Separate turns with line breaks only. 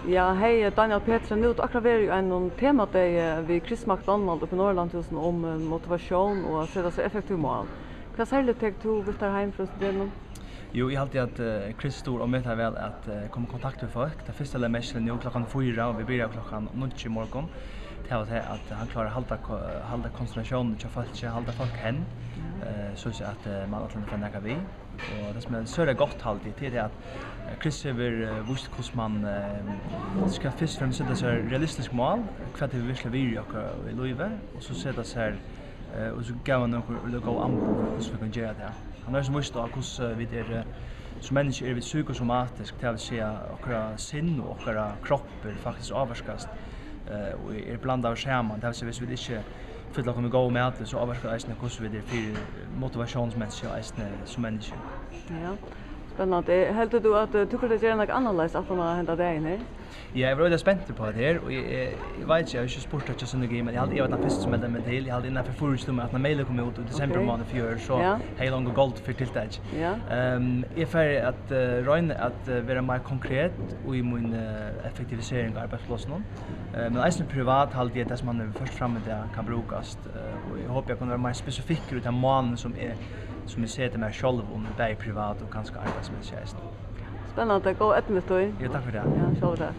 Ja, hej Daniel Petra, nu akkurat var ju en tema där vid Kristmakt Donald uppe i Norrlandhusen om motivation och att sätta sig effektiv mål. Vad särskilt tänkte du vittar hem från studenten?
Jo, jag alltid att Chris stor och med väl att komma i kontakt med folk. Det första lämmet nu klockan 4 och vi börjar klockan 9 i morgon. Det var att han klarar hålla koncentrationen och hålla folk hen. Så att man alltid kan näka vi. Och det som är så gott alltid det är att Chris över visst hur man ska först främst sätta så realistiskt mål, vad det vill vi i livet och så sätta så här och så gav han några gå an på hur vi kan göra det. Han har så visst att hur vi är som människor är vi psykosomatiskt det vill säga våra sinn och våra kroppar faktiskt avskas och är blandade samman det vill säga vi inte för att kunna gå med att så avskas när hur vi är för motivationsmässigt som människor.
Ja. Spännande. Helt du att du kunde göra något annorlunda att man hända dig ner?
Ja, jag var väldigt spänd på det här och jag vet inte, jag har inte spurt att jag sån game, men jag hade varit först som med mig till. Jag hade innan för förrestund att när mejlet kom ut i december månad för så hej långa gold för tilltag.
Ja.
Jag för att röna att vara mer konkret och i min effektivisering av arbetsplatsen. Men även privat hade jag det som man först framme där kan brukas och jag hoppas jag kan vara mer specifik ut av månaden som jag ser till mig själv om det är privat och kanske arbetsmässigt.
Spännande, gå ett med stund.
Ja, tack för det.
Ja, så där.